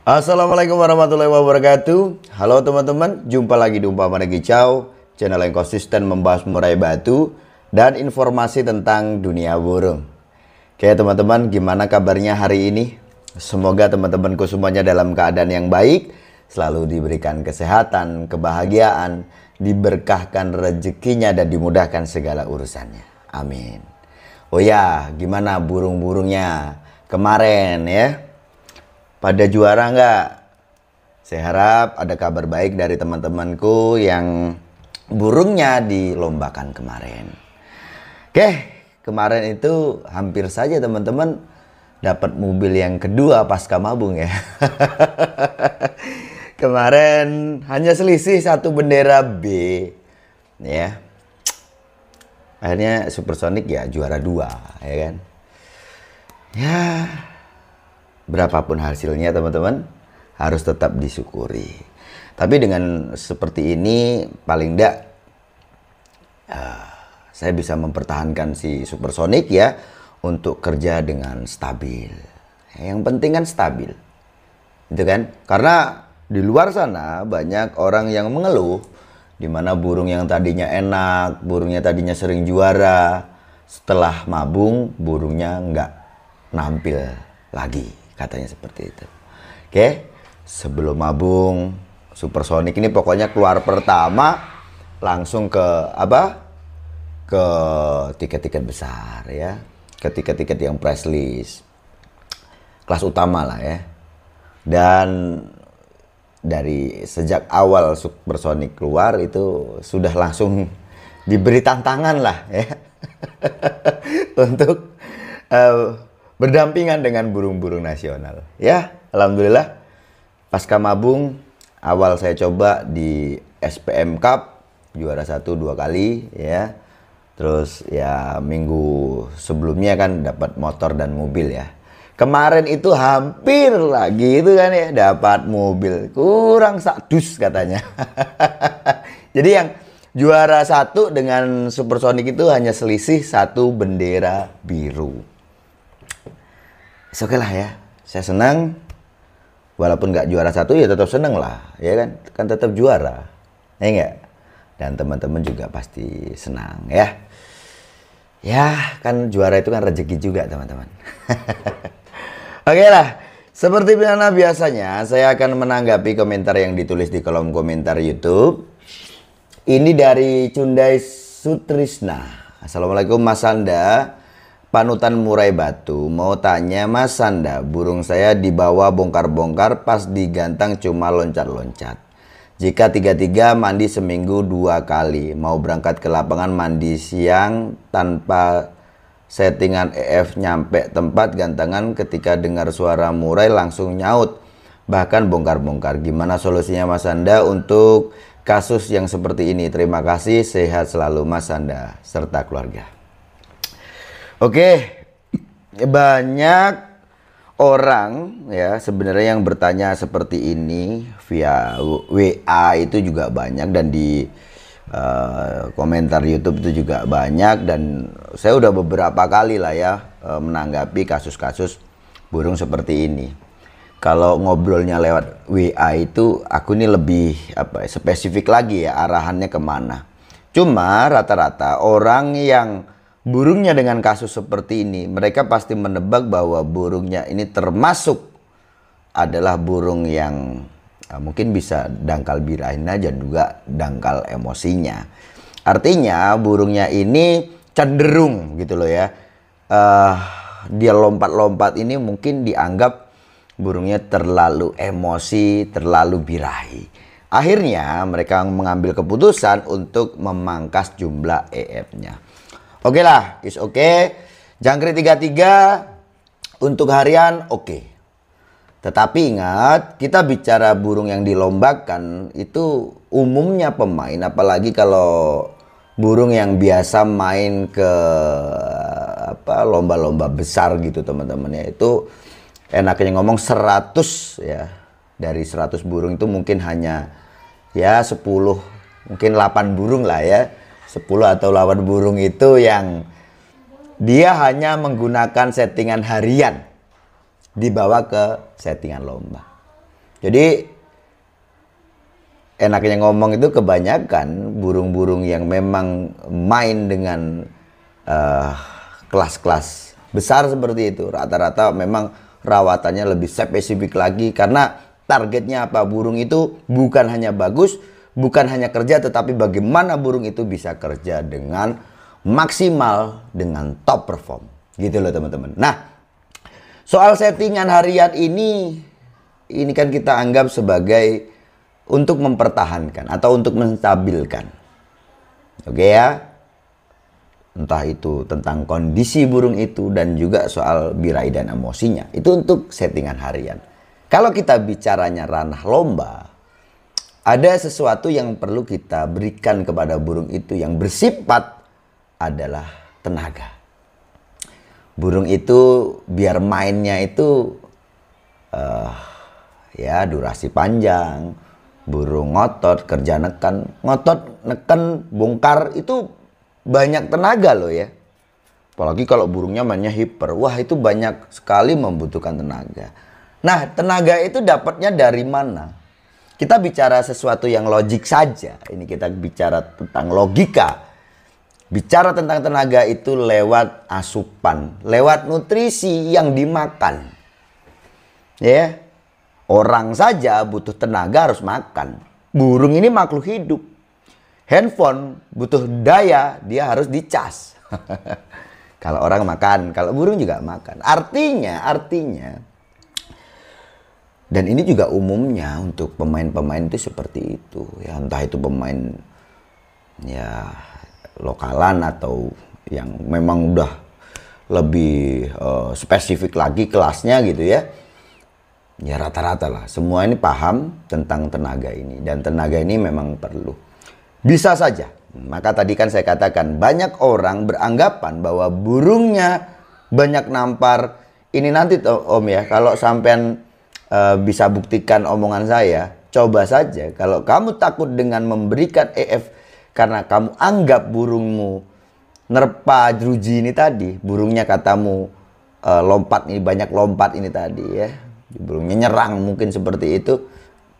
Assalamualaikum warahmatullahi wabarakatuh. Halo teman-teman, jumpa lagi di Umpama Kicau, channel yang konsisten membahas murai batu dan informasi tentang dunia burung. Oke teman-teman, gimana kabarnya hari ini? Semoga teman-temanku semuanya dalam keadaan yang baik, selalu diberikan kesehatan, kebahagiaan, diberkahkan rezekinya dan dimudahkan segala urusannya. Amin. Oh ya, gimana burung-burungnya kemarin ya? Pada juara nggak? Saya harap ada kabar baik dari teman-temanku yang burungnya dilombakan kemarin. Oke, kemarin itu hampir saja teman-teman dapat mobil yang kedua pasca mabung ya. Kemarin hanya selisih satu bendera B ya. Akhirnya Supersonic ya juara 2 ya kan. Ya, berapapun hasilnya teman-teman harus tetap disyukuri. Tapi dengan seperti ini paling tidak saya bisa mempertahankan si Supersonic ya untuk kerja dengan stabil. Yang penting kan stabil, itu kan? Karena di luar sana banyak orang yang mengeluh, di mana burung yang tadinya enak, burungnya tadinya sering juara, setelah mabung burungnya nggak nampil lagi. Katanya seperti itu. Oke, sebelum mabung Supersonic ini pokoknya keluar pertama langsung ke apa? Ke tiket-tiket besar ya, ke tiket-tiket yang price list, kelas utama lah ya. Dan dari sejak awal Supersonic keluar itu sudah langsung diberi tantangan lah ya untuk berdampingan dengan burung-burung nasional. Ya, alhamdulillah pasca mabung awal saya coba di SPM Cup juara 1-2 kali ya. Terus ya minggu sebelumnya kan dapat motor dan mobil ya. Kemarin itu hampir lagi itu kan ya dapat mobil, kurang sadus katanya. Jadi yang juara 1 dengan Supersonic itu hanya selisih satu bendera biru. Oke lah ya, saya senang. Walaupun nggak juara 1 ya tetap senang lah, ya kan? Kan tetap juara, ya enggak? Dan teman-teman juga pasti senang ya. Ya kan juara itu kan rezeki juga teman-teman. Oke lah, seperti biasanya saya akan menanggapi komentar yang ditulis di kolom komentar YouTube. Ini dari Cundai Sutrisna. Assalamualaikum Mas Sanda, panutan murai batu, mau tanya Mas Sanda, burung saya dibawa bongkar-bongkar pas digantang cuma loncat-loncat. Jika 3-3 mandi seminggu 2 kali, mau berangkat ke lapangan mandi siang tanpa settingan EF, nyampe tempat gantangan ketika dengar suara murai langsung nyaut, bahkan bongkar-bongkar. Gimana solusinya Mas Sanda untuk kasus yang seperti ini? Terima kasih, sehat selalu Mas Sanda serta keluarga. Oke, banyak orang ya sebenarnya yang bertanya seperti ini via WA itu juga banyak, dan di komentar YouTube itu juga banyak, dan saya udah beberapa kali lah ya menanggapi kasus-kasus burung seperti ini. Kalau ngobrolnya lewat WA itu aku ini lebih spesifik lagi ya arahannya kemana. Cuma rata-rata orang yang burungnya dengan kasus seperti ini, mereka pasti menebak bahwa burungnya ini termasuk adalah burung yang mungkin bisa dangkal birahinya dan juga dangkal emosinya. Artinya burungnya ini cenderung gitu loh ya. Dia lompat-lompat ini mungkin dianggap burungnya terlalu emosi, terlalu birahi. Akhirnya mereka mengambil keputusan untuk memangkas jumlah EF-nya. Oke lah, is oke. Jangkrik 33 untuk harian oke. Tetapi ingat, kita bicara burung yang dilombakan itu umumnya pemain, apalagi kalau burung yang biasa main ke lomba-lomba besar gitu teman-teman ya. Itu enaknya ngomong 100 ya. Dari 100 burung itu mungkin hanya ya 10, mungkin 8 burung lah ya. 10 atau 8 burung itu yang dia hanya menggunakan settingan harian dibawa ke settingan lomba. Jadi enaknya ngomong itu kebanyakan burung-burung yang memang main dengan kelas-kelas besar seperti itu, rata-rata memang rawatannya lebih spesifik lagi, karena targetnya apa? Burung itu bukan hanya bagus, bukan hanya kerja, tetapi bagaimana burung itu bisa kerja dengan maksimal, dengan top perform. Gitu loh teman-teman. Nah, soal settingan harian ini kan kita anggap sebagai untuk mempertahankan atau untuk menstabilkan. Oke ya. Entah itu tentang kondisi burung itu dan juga soal birahi dan emosinya. Itu untuk settingan harian. Kalau kita bicaranya ranah lomba, ada sesuatu yang perlu kita berikan kepada burung itu yang bersifat adalah tenaga. Burung itu biar mainnya itu ya durasi panjang, burung ngotot, kerja neken, ngotot, neken, bongkar itu banyak tenaga loh ya. Apalagi kalau burungnya mainnya hiper, wah itu banyak sekali membutuhkan tenaga. Nah, tenaga itu dapatnya dari mana? Kita bicara sesuatu yang logik saja. Ini kita bicara tentang logika. Bicara tentang tenaga itu lewat asupan, lewat nutrisi yang dimakan. Ya. Orang saja butuh tenaga harus makan. Burung ini makhluk hidup. Handphone butuh daya, dia harus dicas. Kalau orang makan, kalau burung juga makan. Artinya dan ini juga umumnya untuk pemain-pemain itu seperti itu. Ya, entah itu pemain ya lokalan atau yang memang udah lebih spesifik lagi kelasnya gitu ya. Ya rata-rata lah, semua ini paham tentang tenaga ini. Dan tenaga ini memang perlu. Bisa saja, maka tadi kan saya katakan banyak orang beranggapan bahwa burungnya banyak nampar. Ini nanti Om ya, kalau sampean bisa buktikan omongan saya, coba saja. Kalau kamu takut dengan memberikan EF karena kamu anggap burungmu nerpa jeruji ini tadi, burungnya katamu lompat ini, banyak lompat ini tadi ya, burungnya nyerang mungkin seperti itu.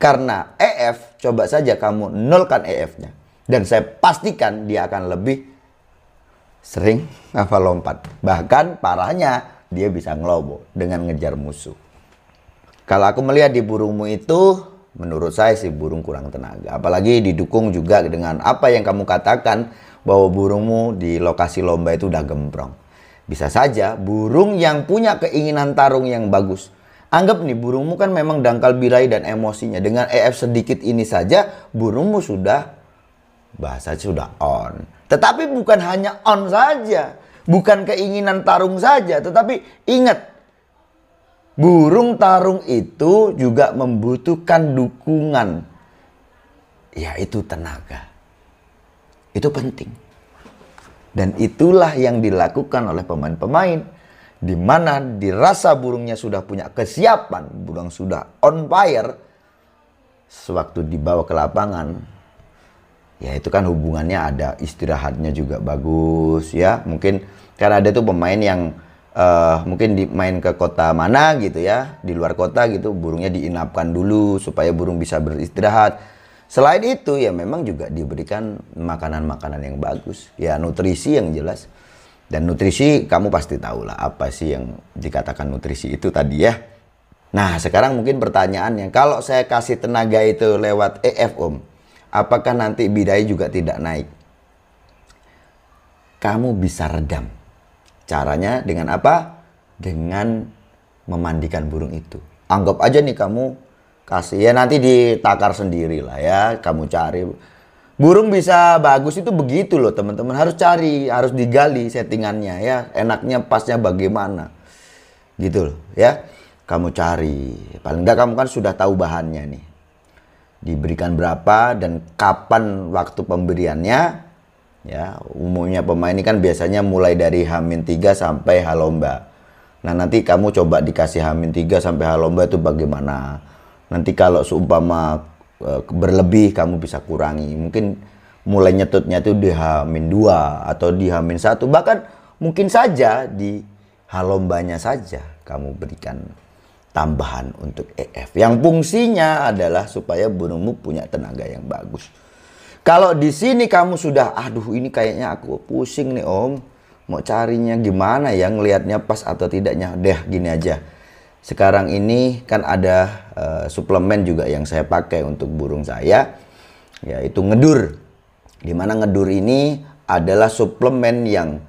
Karena EF, coba saja kamu nolkan EF-nya. Dan saya pastikan dia akan lebih sering lompat. Bahkan parahnya dia bisa ngelobo dengan ngejar musuh. Kalau aku melihat di burungmu itu, menurut saya sih burung kurang tenaga. Apalagi didukung juga dengan apa yang kamu katakan bahwa burungmu di lokasi lomba itu udah gemprong. Bisa saja burung yang punya keinginan tarung yang bagus. Anggap nih burungmu kan memang dangkal birahi dan emosinya. Dengan EF sedikit ini saja burungmu sudah bahasa sudah on. Tetapi bukan hanya on saja, bukan keinginan tarung saja, tetapi ingat, burung tarung itu juga membutuhkan dukungan, yaitu tenaga. Itu penting. Dan itulah yang dilakukan oleh pemain-pemain, di mana dirasa burungnya sudah punya kesiapan, burung sudah on fire, sewaktu dibawa ke lapangan, ya itu kan hubungannya ada istirahatnya juga bagus ya. Mungkin karena ada tuh pemain yang mungkin main ke kota mana gitu ya, di luar kota gitu, burungnya diinapkan dulu supaya burung bisa beristirahat. Selain itu ya memang juga diberikan makanan-makanan yang bagus, ya nutrisi yang jelas. Dan nutrisi kamu pasti tahu lah apa sih yang dikatakan nutrisi itu tadi ya. Nah sekarang mungkin pertanyaannya, kalau saya kasih tenaga itu lewat EF Om, apakah nanti birahi juga tidak naik? Kamu bisa redam. Caranya dengan apa? Dengan memandikan burung itu. Anggap aja nih kamu kasih, ya nanti ditakar sendiri lah ya, kamu cari. Burung bisa bagus itu begitu loh teman-teman. Harus cari, harus digali settingannya ya. Enaknya pasnya bagaimana. Gitu loh ya. Kamu cari. Paling enggak kamu kan sudah tahu bahannya nih. Diberikan berapa dan kapan waktu pemberiannya. Ya, umumnya pemain ini kan biasanya mulai dari H-3 sampai H-lomba. Nah, nanti kamu coba dikasih H-3 sampai H-lomba itu bagaimana. Nanti kalau seumpama berlebih kamu bisa kurangi. Mungkin mulai nyetutnya itu di H-2 atau di H-1. Bahkan mungkin saja di H-lombanya saja kamu berikan tambahan untuk EF. Yang fungsinya adalah supaya burungmu punya tenaga yang bagus. Kalau di sini kamu sudah, aduh ini kayaknya aku pusing nih Om. Mau carinya gimana ya, ngelihatnya pas atau tidaknya. Deh gini aja. Sekarang ini kan ada suplemen juga yang saya pakai untuk burung saya, yaitu ngedur. Dimana ngedur ini adalah suplemen yang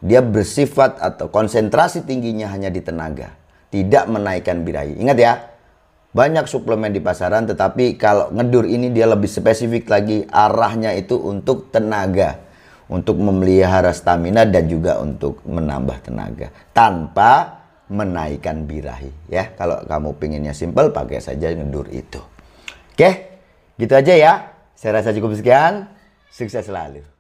dia bersifat atau konsentrasi tingginya hanya di tenaga, tidak menaikkan birahi. Ingat ya, banyak suplemen di pasaran, tetapi kalau ngedur ini dia lebih spesifik lagi, arahnya itu untuk tenaga, untuk memelihara stamina dan juga untuk menambah tenaga tanpa menaikkan birahi. Ya, kalau kamu pinginnya simple, pakai saja ngedur itu. Oke, gitu aja ya. Saya rasa cukup sekian. Sukses selalu.